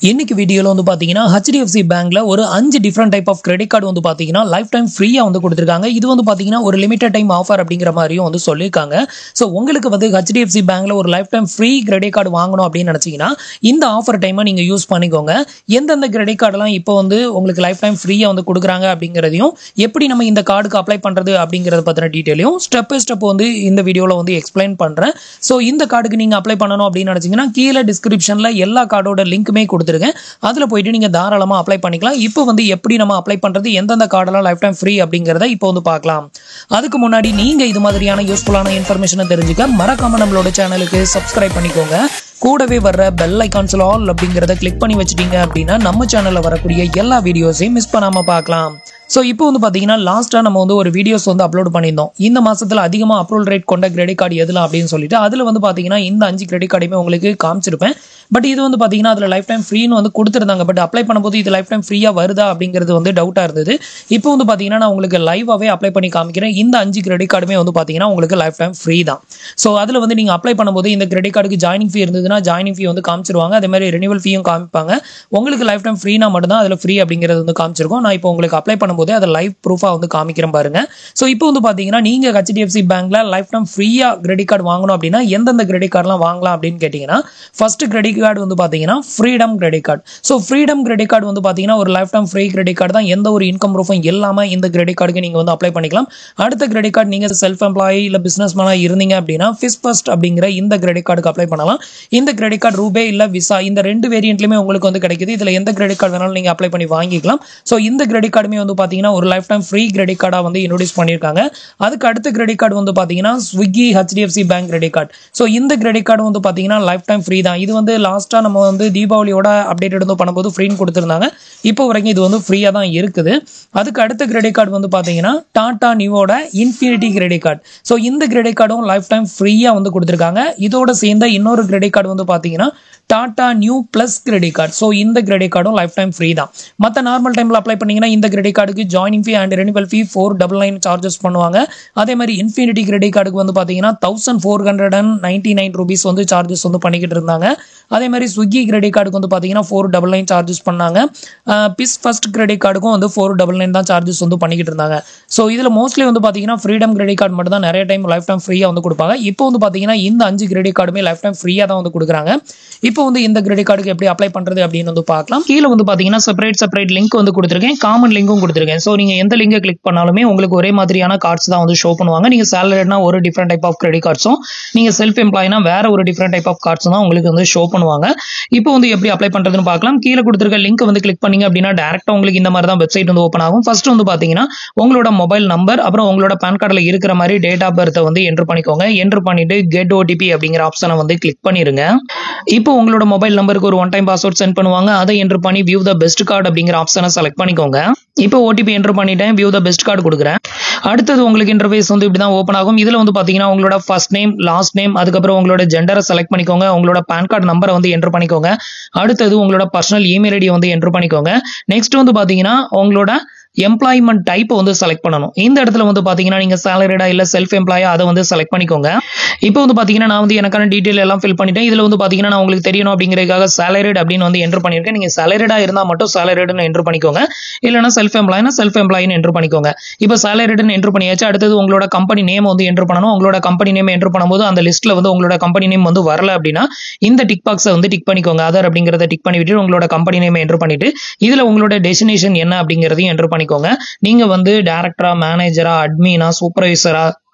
இன்னைக்கு வீடியோல வந்து பாத்தீங்கன்னா HDFC பேங்க்ல ஒரு 5 different type of credit card வந்து பாத்தீங்கன்னா லைஃப் டைம் ஃப்ரீயா வந்து கொடுத்திருக்காங்க. இது வந்து பாத்தீங்கன்னா ஒரு லிமிடெட் டைம் ஆஃபர் அப்படிங்கிற மாதிரியும் வந்து சொல்லியிருக்காங்க. சோ உங்களுக்கு வந்து HDFC பேங்க்ல ஒரு life time free credit card வாங்கணும் அப்படின்னு நினைச்சீங்கன்னா இந்த ஆஃபர் டைமை நீங்க யூஸ் பண்ணிக்கோங்க. எந்தெந்த கிரெடிட் கார்டெல்லாம் இப்போ வந்து உங்களுக்கு லைஃப் டைம் ஃப்ரீயா வந்து கொடுக்குறாங்க அப்படிங்கிறதையும் எப்படி நம்ம இந்த கார்டுக்கு அப்ளை பண்றது அப்படிங்கறத பத்தின டீடைலையும் ஸ்டெப் பை ஸ்டெப் வந்து இந்த வீடியோல வந்து எக்ஸ்பிளைன் பண்றேன். சோ இந்த கார்டுக்கு நீங்க அப்ளை பண்ணணும் அப்படின்னு நினைச்சீங்கன்னா கீழே டிஸ்கிரிப்ஷன்ல எல்லா கார்டோட லிங்க்குமே கொடுத்துருக்கேன். அதுல போயிட்டு நீங்க தாராளமா அப்ளை பண்ணிக்கலாம். இப்போ வந்து எப்படி நம்ம அப்ளை பண்றது, எந்தெந்த கார்டெல்லாம் லைஃப் டைம் ஃப்ரீ அப்படிங்கறத இப்போ வந்து பார்க்கலாம். அதுக்கு முன்னாடி நீங்க இது மாதிரியான யூஸ்ஃபுல்லான இன்ஃபர்மேஷனை தெரிஞ்சுக்க மறக்காம நம்மளோட சேனலுக்கு சப்ஸ்கிரைப் பண்ணிக்கோங்க. கூடவே வர்ற பெல் ஐகான்ஸ்ல ஆல் அப்படிங்கறத கிளிக் பண்ணி வச்சிட்டீங்க அப்படின்னா நம்ம சேனல்ல வரக்கூடிய எல்லா வீடியோஸையும் மிஸ் பண்ணாம பார்க்கலாம். சோ இப்போ வந்து பாத்தீங்கன்னா லாஸ்டா நம்ம வந்து ஒரு வீடியோஸ் வந்து அப்லோட் பண்ணியிருந்தோம். இந்த மாசத்துல அதிகமா அப்ரூவல் ரேட் கொண்ட கிரெடிட் கார்டு எதுலாம் அப்படின்னு சொல்லிட்டு அதுல வந்து பாத்தீங்கன்னா இந்த 5 கிரெடிட் கார்டுமே உங்களுக்கு காமிச்சிருப்பேன். பட் இது வந்து பாத்தீங்கன்னா அதுல லைஃப் டைம் ஃப்ரீன்னு வந்து கொடுத்திருந்தாங்க. பட் அப்ளை பண்ணும்போது இது லைஃப் டைம் ஃப்ரீயா வருதா அப்படிங்கிறது வந்து டவுட்டா இருந்தது. இப்போ வந்து பாத்தீங்கன்னா நான் உங்களுக்கு லைவாவே அப்ளை பண்ணி காமிக்கிறேன். இந்த 5 கிரெடிட் கார்டுமே வந்து பாத்தீங்கன்னா உங்களுக்கு லைஃப் டைம் ஃப்ரீ தான். சோ அதுல வந்து நீங்க அப்ளை பண்ணும்போது இந்த கிரெடிட் கார்டுக்கு ஜாயினிங் ஃபீ இருந்ததுன்னா ஜாயினிங் ஃபீ வந்து காமிச்சிருவாங்க. அதே மாதிரி ரெனிவல் ஃபீயும் காமிப்பாங்க. உங்களுக்கு லைஃப் டைம் ஃப்ரீனா மட்டும் தான் அதுல ஃப்ரீ அப்படிங்கிறது வந்து காமிச்சிருக்கும். நான் இப்போ உங்களுக்கு அப்ளை பண்ணும்போது அதை லைவ் ப்ரூஃபா வந்து காமிக்கிறேன் பாருங்க. சோ இப்போ வந்து பாத்தீங்கன்னா நீங்க HDFC பேங்க்ல லைஃப் டைம் ஃப்ரீயா கிரெடிட் கார்டு வாங்கணும் அப்படின்னா எந்தெந்த கிரெடிட் கார்டுலாம் வாங்கலாம் அப்படின்னு கேட்டீங்கன்னா ஃபர்ஸ்ட் கிரெடிட் கார்டு வந்து பாத்தீங்கன்னா freedom credit card. So freedom credit card வந்து பாத்தீங்கன்னா ஒரு life time free credit card தான். எந்த ஒரு இன்கம் ப்ரூஃபும் இல்லாம இந்த கிரெடிட் கார்டுக்கு நீங்க வந்து அப்ளை பண்ணிக்கலாம். அடுத்த கிரெடிட் கார்டு நீங்க செல்ஃப் எம்ப்ளாயி இல்ல பிசினஸ் மேனா இருந்தீங்க அப்படின்னா ஃபிஸ்ட் அப்படிங்கிற இந்த கிரெடிட் கார்டுக்கு அப்ளை பண்ணலாம். இந்த கிரெடிட் கார்டு ரூபே இல்ல விசா இந்த ரெண்டு வேரியன்ட்லயுமே உங்களுக்கு வந்து கிடைக்குது. இதுல எந்த கிரெடிட் கார்டு வேணாலும் நீங்க அப்ளை பண்ணி வாங்கிக்கலாம். சோ இந்த கிரெடிட் கார்டுமே வந்து பாத்தீங்கன்னா ஒரு லைஃப் டைம் ஃப்ரீ கிரெடிட் கார்டா வந்து இன்ட்ரோடியூஸ் பண்ணிருக்காங்க. அதுக்கு அடுத்த கிரெடிட் கார்டு வந்து பாத்தீங்கன்னா Swiggy HDFC bank credit card. So இந்த கிரெடிட் கார்டு வந்து பாத்தீங்கன்னா லைஃப் டைம் ஃப்ரீ தான். இது வந்து லாஸ்டா நம்ம வந்து தீபாவளியோட அப்டேட் எடுத்து பண்ணும்போது ஃப்ரீன்னு கொடுத்திருந்தாங்க. இப்போ வரைக்கும் இது வந்து ஃப்ரீயா தான் இருக்குது. அதுக்கு அடுத்த கிரெடிட் கார்டு வந்து பாத்தீங்கன்னா டாடா நியோட இன்ஃபினிட்டி கிரெடிட் கார்டு. சோ இந்த கிரெடிட் கார்டும் லைஃப் டைம் ஃப்ரீயா வந்து கொடுத்திருக்காங்க. இதோட சேர்ந்த இன்னொரு கிரெடிட் கார்டு வந்து பாத்தீங்கன்னா Tata new plus credit card. So இந்த கிரெடிட் கார்டும் லைஃப் டைம் ஃப்ரீ தான். மத்த நார்மல் டைம்ல அப்ளை பண்ணீங்கன்னா இந்த கிரெடிட் கார்டுக்கு joining fee and renewal fee 499 charges பண்ணுவாங்க. அதே மாதிரி இன்ஃபினிட்டி கிரெடிட் கார்டுக்கு வந்து பாத்தீங்கன்னா 1499 ரூபீஸ் வந்து சார்ஜஸ் வந்து பண்ணிக்கிட்டு இருந்தாங்க. அதே மாதிரி ஸ்விக்கி கிரெடிட் கார்டுக்கு வந்து பாத்தீங்கன்னா 499 சார்ஜஸ் பண்ணாங்க. பிஸ் ஃபர்ஸ்ட் கிரெடிட் கார்டுக்கும் வந்து 499 தான் சார்ஜஸ் வந்து பண்ணிக்கிட்டு இருந்தாங்க. சோ இதுல மோஸ்ட்லி வந்து பாத்தீங்கன்னா ஃப்ரீடம் கிரெடிட் கார்டு மட்டும் தான் நிறைய டைம் லைஃப் டைம் ஃப்ரீயா வந்து கொடுப்பாங்க. இப்போ வந்து பாத்தீங்கன்னா இந்த 5 கிரெடிட் கார்டுமே லைஃப் டைம் ஃப்ரீயா தான் வந்து கொடுக்குறாங்க. இப்போ வந்து இந்த கிரெடிட் கார்டுக்கு எப்படி அப்ளை பண்றது அப்படின்னு வந்து பார்க்கலாம். கீழே வந்து பாத்தீங்கன்னா செப்பரேட் லிங்க் வந்து கொடுத்திருக்கேன். காமன் லிங்கும் கொடுத்திருக்கேன். சோ நீங்க எந்த லிங்கை கிளிக் பண்ணாலுமே உங்களுக்கு ஒரே மாதிரியான கார்ட்ஸ் தான் வந்து ஷோ பண்ணுவாங்க. நீங்க சேலரினா ஒரு டிஃபரெண்ட் டைப் ஆஃப் கிரெடிட் கார்ட்ஸும் நீங்க செல்ஃப் எம்ப்ளாய்னா வேற ஒரு டிஃபரெண்ட் டைப் ஆஃப் கார்ட்ஸ் தான் உங்களுக்கு வந்து ஷோ பண்ணுவாங்க. இப்போ வந்து எப்படி அப்ளை பண்றதுன்னு பார்க்கலாம். கீழே கொடுத்திருக்க லிங்க் வந்து கிளிக் பண்ணீங்க அப்படின்னா டைரக்டா உங்களுக்கு இந்த மாதிரி தான் வெப்சைட் வந்து ஓபன் ஆகும். ஃபர்ஸ்ட் வந்து பாத்தீங்கன்னா உங்களோட மொபைல் நம்பர் அப்புறம் உங்களோட பான் கார்டுல இருக்கிற மாதிரி டேட் ஆஃப் பர்த் வந்து என்டர் பண்ணிக்கோங்க. என்டர் பண்ணிட்டு கெட் OTP அப்படிங்கிற ஆப்ஷனை வந்து கிளிக் பண்ணிருங்க. இப்போ உங்களோட மொபைல் நம்பருக்கு ஒரு ஒன் டைம் பாஸ்வேர்ட் சென்ட் பண்ணுவாங்க. அதை என்டர் பண்ணி வியூ த பெஸ்ட் கார்டு அப்படிங்கிற ஆப்ஷனை செலக்ட் பண்ணிக்கோங்க. இப்போ OTP என்டர் பண்ணிட்டேன். வியூ த பெஸ்ட் கார்டு கொடுக்குறேன். அடுத்தது உங்களுக்கு இன்டர்ஃபேஸ் வந்து இப்படி தான் ஓப்பன் ஆகும். இதுல வந்து பாத்தீங்கன்னா உங்களோட ஃபர்ஸ்ட் நேம், லாஸ்ட் நேம், அதுக்கப்புறம் உங்களோட ஜெண்டரை செலக்ட் பண்ணிக்கோங்க. உங்களோட பான் கார்டு நம்பரை வந்து என்டர் பண்ணிக்கோங்க. அடுத்தது உங்களோட பர்சனல் இமெயில் ஐடியை வந்து என்டர் பண்ணிக்கோங்க. நெக்ஸ்ட் வந்து பாத்தீங்கன்னா உங்களோட எம்ப்ளாய்மெண்ட் டைப் வந்து செலக்ட் பண்ணணும். இந்த இடத்துல வந்து பாத்தீங்கன்னா நீங்க சேலரிடா இல்ல செல்ஃப் எம்ப்ளாயா அதை வந்து செலக்ட் பண்ணிக்கோங்க. இப்போ வந்து பாத்தீங்கன்னா நான் வந்து எனக்கான டீடைல் எல்லாம் ஃபில் பண்ணிட்டேன். இதுல வந்து பாத்தீங்கன்னா நான் உங்களுக்கு தெரியணும் அப்படிங்கறதுக்காக சேலரிட் அப்படின்னு வந்து என்டர் பண்ணிருக்கேன். நீங்க சேலரிடா இருந்தா மட்டும் சேலரிட்னு என்டர் பண்ணிக்கோங்க. இல்லனா செல்ஃப் எம்ப்ளாய்னு என்டர் பண்ணிக்கோங்க. இப்போ சேலரிட்னு என்டர் பண்ணியாச்சு. அடுத்தது உங்களோட கம்பெனி நேம் வந்து என்டர் பண்ணணும். உங்களோட கம்பெனி நேம் என்டர் பண்ணும்போது அந்த லிஸ்ட்ல வந்து உங்களோட கம்பெனி நேம் வந்து வரல அப்படின்னா இந்த டிக் பாக்ஸை வந்து டிக் பண்ணிக்கோங்க. அதர் அப்படிங்கறத டிக் பண்ணி விட்டு உங்களோட கம்பெனி நேம் என்டர் பண்ணிட்டு இதுல உங்களோட டெஸ்டினேஷன் என்ன அப்படிங்கறதையும் என்டர் பண்ணிக்கோங்க. நீங்க வந்து டைரக்டரா, மேனேஜரா, அட்மினா, சூப்பர்வைசரா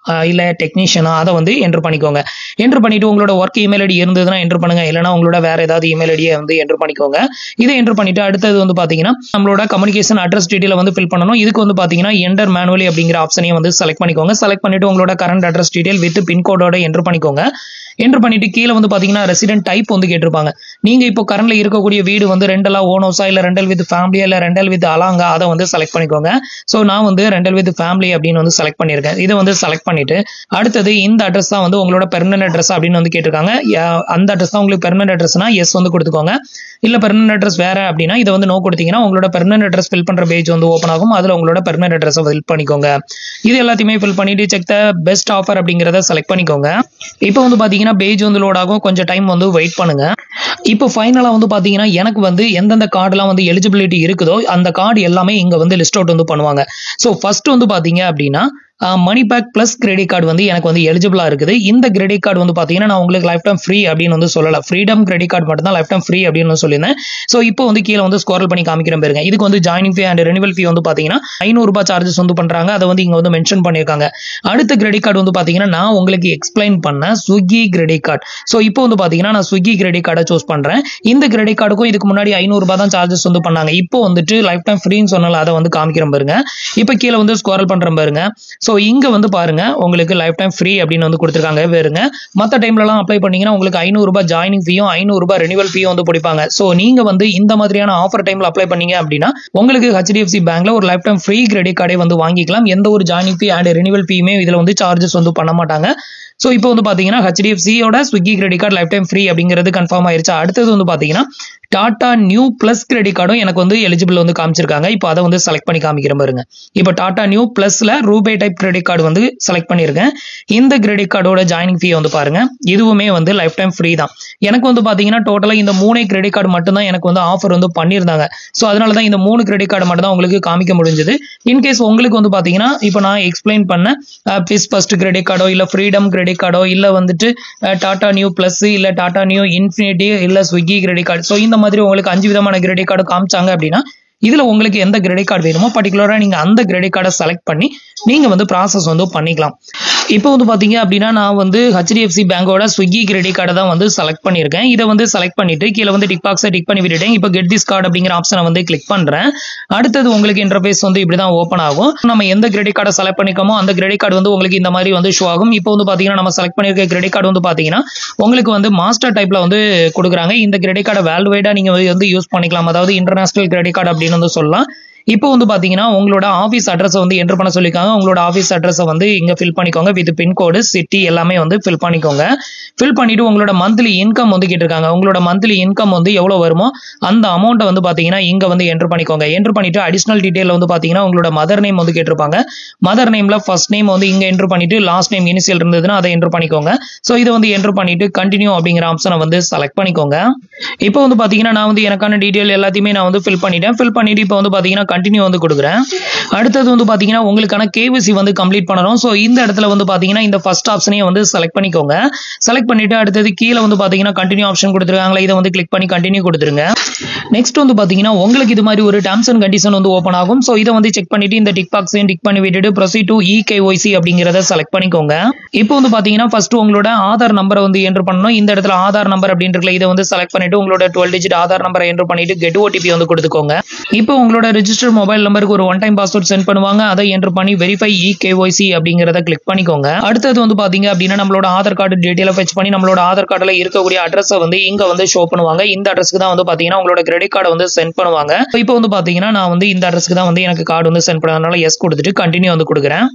இல்ல டெக்னீஷியனா அதை வந்து என்டர் பண்ணிக்கோங்க. என்டர் பண்ணிட்டு உங்களோட ஒர்க் இமெயில் ஐடி இருந்ததுன்னா என்டர் பண்ணுங்க. இல்லைன்னா உங்களோட வேற ஏதாவது இமெயில் ஐடியை வந்து என்டர் பண்ணிக்கோங்க. இதை என்டர் பண்ணிட்டு அடுத்தது வந்து பாத்தீங்கன்னா நம்மளோட கம்யூனிகேஷன் அட்ரஸ் டீடைல வந்து ஃபில் பண்ணணும். இதுக்கு வந்து பாத்தீங்கன்னா என்டர் மேனுவலி அப்படிங்கிற ஆப்ஷனையும் வந்து செலக்ட் பண்ணிக்கோங்க. செலக்ட் பண்ணிட்டு உங்களோட கரண்ட் அட்ரஸ் டீடைல் வித் பின்கோடோட என்டர் பண்ணிக்கோங்க. என்டர் பண்ணிட்டு கீழே வந்து பாத்தீங்கன்னா ரெசிடென்ட் டைப் வந்து கேட்டிருப்பாங்க. நீங்க இப்போ கரண்ட்ல இருக்கக்கூடிய வீடு வந்து ரெண்டலா ஓன் ஹவுஸா இல்ல ரெண்டல் வித் ஃபேமிலியா இல்ல ரெண்டல் வித் அலாங்கா அதை வந்து செலக்ட் பண்ணிக்கோங்க. சோ நான் வந்து ரெண்டல் வித் ஃபேமிலி அப்படின்னு வந்து செலக்ட் பண்ணிருக்கேன். இதை வந்து செலக்ட் பண்ணிட்டு அடுத்தது இந்த அட்ரஸ் தான் வந்து உங்களோட பெர்மனன்ட் அட்ரஸ் அப்படின்னு வந்து கேட்டிருக்காங்க. அந்த அட்ரஸ் தான் உங்களுக்கு பெர்மனன்ட் அட்ரஸ்னா எஸ் வந்து கொடுத்துக்கோங்க. இல்ல பெர்மனன்ட் அட்ரஸ் வேற அப்படின்னா இதை வந்து நோ கொடுத்தீங்கன்னா உங்களோட பெர்மனன்ட் அட்ரஸ் ஃபில் பண்ற பேஜ் வந்து ஓபன் ஆகும். அதுல உங்களோட பெர்மனன்ட் அட்ரஸ் ஃபில் பண்ணிக்கோங்க. இது எல்லாத்தையுமே ஃபில் பண்ணிட்டு செக் த பெஸ்ட் ஆஃபர் அப்படிங்கறத செலக்ட் பண்ணிக்கோங்க. இப்போ வந்து பாத்தீங்கன்னா பேஜ் வந்து லோட் ஆகும். கொஞ்சம் டைம் வந்து வெயிட் பண்ணுங்க. இப்போ ஃபைனலாக வந்து பார்த்தீங்கன்னா எனக்கு வந்து எந்தெந்த கார்டெலாம் வந்து எலிஜிபிலிட்டி இருக்குதோ அந்த கார்டு எல்லாமே இங்கே வந்து லிஸ்ட் அவுட் வந்து பண்ணுவாங்க. ஸோ ஃபர்ஸ்ட் வந்து பார்த்தீங்க அப்படின்னா money back plus credit card வந்து எனக்கு வந்து எலிஜிபிளாக இருக்குது. இந்த கிரெடிட் கார்டு வந்து பார்த்தீங்கன்னா நான் உங்களுக்கு லைஃப் டைம் ஃப்ரீ அப்படின்னு வந்து சொல்லலை. ஃப்ரீடம் கிரெடிட் கார்டு மட்டும் தான் லைஃப் டைம் ஃப்ரீ அப்படின்னு சொல்லியிருந்தேன். ஸோ இப்போ வந்து கீழே வந்து ஸ்க்ரோல் பண்ணி காமிக்கிறேன் பாருங்க. இதுக்கு வந்து ஜாயினிங் ஃபீ அண்ட் ரெனிவல் ஃபீ வந்து பார்த்தீங்கன்னா ₹500 சார்ஜஸ் வந்து பண்ணுறாங்க. அதை வந்து இங்கே வந்து மென்ஷன் பண்ணியிருக்காங்க. அடுத்த கிரெடிட் கார்டு வந்து பார்த்தீங்கன்னா நான் உங்களுக்கு எக்ஸ்பிளைன் பண்ண ஸ்விக்கி கிரெடிட் கார்டு. ஸோ இப்போ வந்து பார்த்தீங்கன்னா நான் ஸ்விக்கி கிரெடிட் கார்டை சூஸ் பண்ணுறேன். இந்த கிரெடிட் கார்டுக்கும் இதுக்கு முன்னாடி ₹500 தான் சார்ஜஸ் வந்து பண்ணாங்க. இப்போ வந்துட்டு லைஃப் டைம் ஃப்ரீன்னு சொன்னால அதை வந்து காமிக்கிறேன் பாருங்க. இப்போ கீழே வந்து ஸ்க்ரோல் பண்ணுறேன் பாருங்க. ஸோ இங்கே வந்து பாருங்க உங்களுக்கு லைஃப் டைம் ஃப்ரீ அப்படின்னு வந்து கொடுத்துருக்காங்க பாருங்க. மற்ற டைம்லலாம் அப்ளை பண்ணீங்கன்னா உங்களுக்கு ₹500 ஜாயினிங் ஃபீயும் ₹500 ரெனிவல் ஃபீயும் வந்து பிடிப்பாங்க. ஸோ நீங்க வந்து இந்த மாதிரியான ஆஃபர் டைம்ல அப்ளை பண்ணீங்க அப்படின்னா உங்களுக்கு HDFC பேங்க்ல ஒரு லைஃப் டைம் ஃப்ரீ கிரெடிட் கார்டை வந்து வாங்கிக்கலாம். எந்த ஒரு ஜாயினிங் ஃபீ அண்ட் ரெனிவல் ஃபீயுமே இதுல வந்து சார்ஜஸ் வந்து பண்ண மாட்டாங்க. ஸோ இப்போ வந்து பார்த்தீங்கன்னா HDFCயோட Swiggy credit card life time free அப்படிங்கிறது கன்ஃபார்ம் ஆயிருச்சு. அடுத்தது வந்து பார்த்தீங்கன்னா டாடா நியூ பிளஸ் கிரெடிட் கார்டும் எனக்கு வந்து எலிஜிபிள் வந்து காமிச்சிருக்காங்க. இப்போ அதை வந்து செலக்ட் பண்ணி காமிக்கிற பாருங்க. இப்போ டாடா நியூ பிளஸ்ல ரூபே டைப் கிரெடிட் கார்டு வந்து செலக்ட் பண்ணியிருக்கேன். இந்த கிரெடிட் கார்டோட ஜாயினிங் ஃபீ வந்து பாருங்க. இதுவுமே வந்து லைஃப் டைம் ஃப்ரீ தான். எனக்கு வந்து பார்த்தீங்கன்னா டோட்டலாக இந்த 3 கிரெடிட் கார்டு மட்டும் தான் எனக்கு வந்து ஆஃபர் வந்து பண்ணியிருந்தாங்க. ஸோ அதனால தான் இந்த 3 கிரெடிட் கார்டு மட்டும் தான் உங்களுக்கு காமிக்க முடிஞ்சது. இன்கேஸ் உங்களுக்கு வந்து பார்த்தீங்கன்னா இப்போ நான் எக்ஸ்பிளைன் பண்ண பிஸ் ஃபர்ஸ்ட் கிரெடிட் கார்டோ இல்லை ஃப்ரீடம் கிரெடிட் கார்டோ இல்லை வந்துட்டு டாடா நியூ பிளஸ் இல்லை டாடா நியூ இன்ஃபினிட்டி இல்லை ஸ்விக்கி கிரெடிட் கார்டு, ஸோ இந்த மாதிரி உங்களுக்கு 5 விதமான கிரெடிட் கார்டு காமிச்சாங்க அப்படின்னா இதுல உங்களுக்கு எந்த கிரெடிட் கார்டு வேணுமோ பர்டிகுலரா நீங்க அந்த கிரெடிட் கார்டை செலக்ட் பண்ணி நீங்க வந்து ப்ராசஸ் வந்து பண்ணிக்கலாம். இப்போ வந்து பாத்தீங்க அப்படின்னா நான் வந்து HDFC பேங்கோட ஸ்விக்கி கிரெடிட் கார்டை தான் வந்து செலக்ட் பண்ணியிருக்கேன். இதை வந்து செலக்ட் பண்ணிட்டு கீழே வந்து டிக் பாக்ஸை டிக் பண்ணி விட்டுட்டேன். இப்போ கெட் திஸ் கார்டு அப்படிங்கிற ஆப்ஷனை வந்து கிளிக் பண்றேன். அடுத்தது உங்களுக்கு இன்டர்ஃபேஸ் வந்து இப்படிதான் ஓப்பன் ஆகும். நம்ம எந்த கிரெடிட் கார்டை செலக்ட் பண்ணிக்கோமோ அந்த கிரெடிட் கார்டு வந்து உங்களுக்கு இந்த மாதிரி வந்து ஷோ ஆகும். இப்போ வந்து பாத்தீங்கன்னா நம்ம செலக்ட் பண்ணிருக்க கிரெடிட் கார்டு வந்து பாத்தீங்கன்னா உங்களுக்கு வந்து மாஸ்டர் டைப்ல வந்து கொடுக்குறாங்க. இந்த கிரெடிட் கார்டை வேல்யூவைடா நீங்க வந்து யூஸ் பண்ணிக்கலாம். அதாவது இன்டர்நேஷனல் கிரெடிட் கார்டு அப்படின்னு வந்து சொல்லலாம். இப்போ வந்து பாத்தீங்கன்னா உங்களோட ஆஃபீஸ் அட்ரஸ் வந்து என்டர் பண்ண சொல்லிருக்காங்க. உங்களோட ஆஃபீஸ் அட்ரஸை வந்து இங்க ஃபில் பண்ணிக்கோங்க. வித் பின்கோடு சிட்டி எல்லாமே வந்து ஃபில் பண்ணிக்கோங்க. ஃபில் பண்ணிட்டு உங்களோட மந்த்லி இன்கம் வந்து கேட்டிருக்காங்க. உங்களோட மந்த்லி இன்கம் வந்து எவ்வளவு வருமோ அந்த அமௌண்ட்டை வந்து பாத்தீங்கன்னா இங்க வந்து என்டர் பண்ணிக்கோங்க. என்டர் பண்ணிட்டு அடிஷனல் டீடைல் வந்து பாத்தீங்கன்னா உங்களோட மதர் நேம் வந்து கேட்டிருப்பாங்க. மதர் நேம்ல ஃபர்ஸ்ட் நேம் வந்து இங்க என்டர் பண்ணிட்டு லாஸ்ட் நேம் இனிஷியல் இருந்ததுன்னா அதை என்டர் பண்ணிக்கோங்க. ஸோ இதை வந்து என்டர் பண்ணிட்டு கண்டினியூ அப்படிங்கிற ஆப்ஷனை வந்து செலக்ட் பண்ணிக்கோங்க. இப்போ வந்து பாத்தீங்கன்னா நான் வந்து எனக்கான டீடைல் எல்லாத்தையுமே நான் வந்து ஃபில் பண்ணிட்டேன். ஃபில் பண்ணிட்டு இப்போ வந்து பாத்தீங்கன்னா கண்டினியூ வந்து கொடுக்குறேன். அடுத்தது வந்து பாத்தீங்கன்னா உங்களுக்கான KYC வந்து கம்ப்ளீட் பண்ணணும். ஸோ இந்த இடத்துல வந்து பாத்தீங்கன்னா இந்த ஃபர்ஸ்ட் ஆப்ஷனையும் வந்து செலக்ட் பண்ணிக்கோங்க. செலக்ட் பண்ணிட்டு அடுத்தது கீழே வந்து பாத்தீங்கன்னா கண்டினியூ ஆப்ஷன் கொடுத்துருக்காங்களா, இதை வந்து கிளிக் பண்ணி கண்டினியூ கொடுத்துருங்க. நெக்ஸ்ட் வந்து பாத்தீங்கன்னா உங்களுக்கு இது மாதிரி ஒரு டர்ம்ஸ் அண்ட் கண்டிஷன் வந்து ஓப்பன் ஆகும். ஸோ இதை வந்து செக் பண்ணிட்டு இந்த டிக் பாக்ஸையும் டிக் பண்ணி விட்டுட்டு ப்ரொசீட் டு eKYC அப்படிங்கிறத செலக்ட் பண்ணிக்கோங்க. இப்போ வந்து பாத்தீங்கன்னா ஃபர்ஸ்ட் உங்களோட ஆதார் நம்பரை வந்து என்டர் பண்ணணும். இந்த இடத்துல ஆதார் நம்பர் அப்படின்னு இருக்குல்ல, இதை வந்து செலக்ட் பண்ணிட்டு உங்களோட 12 டிஜிட் ஆதார் நம்பரை என்டர் பண்ணிட்டு கெட் OTP வந்து கொடுத்துக்கோங்க. இப்போ உங்களோட ரெஜிஸ்டர்ட் மொபைல் நம்பருக்கு ஒரு ஒன் டைம் பாஸ்வேர்ட் சென்ட் பண்ணுவாங்க. அதை என்டர் பண்ணி வெரிஃபை eKYC அப்படிங்கறத கிளிக் பண்ணிக்கோங்க. அடுத்தது வந்து பாத்தீங்க அப்படின்னா நம்மளோட ஆதார் கார்டு டீடைலை ஃபெச் பண்ணி நம்மளோட ஆதார் கார்டுல இருக்கக்கூடிய அட்ரஸை வந்து இங்க வந்து ஷோ பண்ணுவாங்க. இந்த அட்ரஸ்க்கு தான் வந்து பாத்தீங்கன்னா உங்களோட கிரெடிட் கார்டை வந்து சென்ட் பண்ணுவாங்க. இப்போ வந்து பாத்தீங்கன்னா நான் வந்து இந்த அட்ரஸ்க்கு தான் வந்து எனக்கு கார்டு வந்து சென்ட் பண்ணதுனால எஸ் கொடுத்துட்டு கண்டினியூ வந்து கொடுக்குறேன்.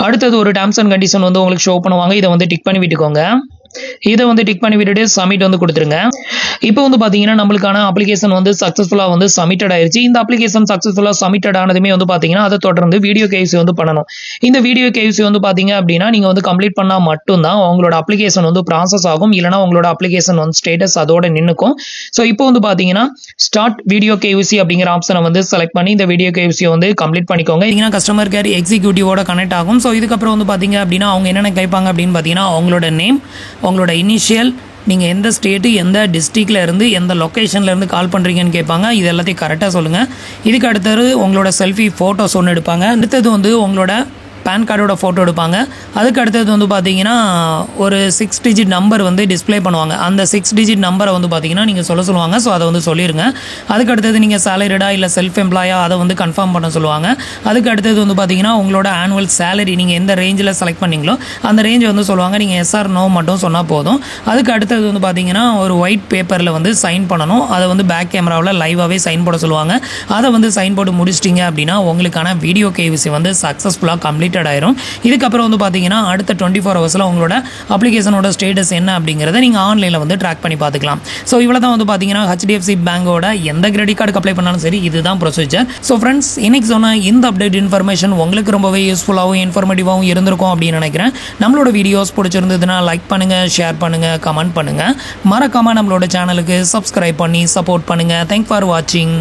அடுத்தது ஒரு டர்ம்ஸ் அண்ட் கண்டிஷன் வந்து உங்களுக்கு ஷோ பண்ணுவாங்க. இதை வந்து டிக் பண்ணி விட்டுக்கோங்க. இதை வந்து டிக் பண்ணி விட்டுட்டு சப்மிட் வந்து கொடுத்துருங்க. இப்போ வந்து பாத்தீங்கன்னா நம்மளுக்கான அப்ளிகேஷன் வந்து சக்சஸ்ஃபுல்லா வந்து சப்மிட்டட் ஆயிருச்சு. இந்த அப்ளிகேஷன் சக்சஸ்ஃபுல்லா சப்மிட்டட் ஆனதுமே வந்து பாத்தீங்கன்னா அதை தொடர்ந்து வீடியோ KYC வந்து பண்ணணும். இந்த வீடியோ KYC வந்து பாத்தீங்க அப்படின்னா நீங்க வந்து கம்ப்ளீட் பண்ணா மட்டும்தான் உங்களோட அப்ளிகேஷன் வந்து ப்ராசஸ் ஆகும். இல்லைனா உங்களோட அப்ளிகேஷன் வந்து ஸ்டேட்டஸ் அதோட நின்னுக்கும். ஸோ இப்போ வந்து பாத்தீங்கன்னா ஸ்டார்ட் வீடியோ KYC அப்படிங்கிற ஆப்ஷனை வந்து செலக்ட் பண்ணி இந்த வீடியோ KYC வந்து கம்ப்ளீட் பண்ணிக்கோங்க. இதுனா கஸ்டமர் கேர் எக்ஸிக்யூட்டிவோட கனெக்ட் ஆகும். ஸோ இதுக்கப்புறம் வந்து பாத்தீங்க அப்படின்னா அவங்க என்னென்ன கேட்பாங்க அப்படின்னு பாத்தீங்கன்னா அவங்களோட நேம், உங்களோட இனிஷியல், நீங்கள் எந்த ஸ்டேட்டு எந்த டிஸ்ட்ரிக்டில் இருந்து எந்த லொக்கேஷனில் இருந்து கால் பண்ணுறீங்கன்னு கேட்பாங்க. இது எல்லாத்தையும் கரெக்டாக சொல்லுங்கள். இதுக்கு அடுத்தது உங்களோட செல்ஃபி ஃபோட்டோஸ் ஒன்று எடுப்பாங்க. அடுத்தது வந்து உங்களோட பேன் கார்டோட ஃபோட்டோ எடுப்பாங்க. அதுக்கு அடுத்தது வந்து பார்த்தீங்கன்னா ஒரு 6 டிஜிட் நம்பர் வந்து டிஸ்பிளே பண்ணுவாங்க. அந்த 6 டிஜிட் நம்பரை வந்து பார்த்தீங்கன்னா நீங்கள் சொல்லுவாங்க. ஸோ அதை வந்து சொல்லிடுங்க. அதுக்கு அடுத்தது நீங்கள் சேலரிடா இல்லை செல்ஃப் எம்ப்ளாயா அதை வந்து கன்ஃபார்ம் பண்ண சொல்லுவாங்க. அதுக்கு அடுத்தது வந்து பார்த்தீங்கன்னா உங்களோட ஆனுவல் சேலரி நீங்கள் எந்த ரேஞ்சில் செலக்ட் பண்ணீங்களோ அந்த ரேஞ்சை வந்து சொல்லுவாங்க. நீங்கள் எஸ் ஆர் நோ மட்டும் சொன்னால் போதும். அதுக்கு அடுத்தது வந்து பார்த்தீங்கன்னா ஒரு ஒயிட் பேப்பரில் வந்து சைன் பண்ணணும். அதை வந்து பேக் கேமராவில் லைவாகவே சைன் போட சொல்லுவாங்க. அதை வந்து சைன் போட்டு முடிச்சிட்டிங்க அப்படின்னா உங்களுக்கான வீடியோ KYC வந்து சக்ஸஸ்ஃபுல்லாக கம்ப்ளீட் கிரெடிட்டட் ஆயிரும். இதுக்கப்புறம் வந்து பார்த்தீங்கன்னா அடுத்த 24 ஹவர்ஸில் உங்களோட அப்ளிகேஷனோட ஸ்டேட்டஸ் என்ன அப்படிங்கிறத நீங்கள் ஆன்லைனில் வந்து ட்ராக் பண்ணி பார்த்துக்கலாம். ஸோ இவ்வளோ தான் வந்து பார்த்தீங்கன்னா HDFC பேங்கோட எந்த கிரெடிட் கார்டுக்கு அப்ளை பண்ணாலும் சரி இதுதான் ப்ரொசீஜர். ஸோ ஃப்ரெண்ட்ஸ், இன்னைக்கு சொன்ன இந்த அப்டேட் இன்ஃபர்மேஷன் உங்களுக்கு ரொம்பவே யூஸ்ஃபுல்லாகவும் இன்ஃபர்மேட்டிவாகவும் இருந்திருக்கும் அப்படின்னு நினைக்கிறேன். நம்மளோட வீடியோஸ் பிடிச்சிருந்ததுன்னா லைக் பண்ணுங்கள், ஷேர் பண்ணுங்கள், கமெண்ட் பண்ணுங்கள். மறக்காமல் நம்மளோட சேனலுக்கு சப்ஸ்கிரைப் பண்ணி சப்போர்ட் பண்ணுங்கள். தேங்க்ஸ் ஃபார் வாட்சிங்.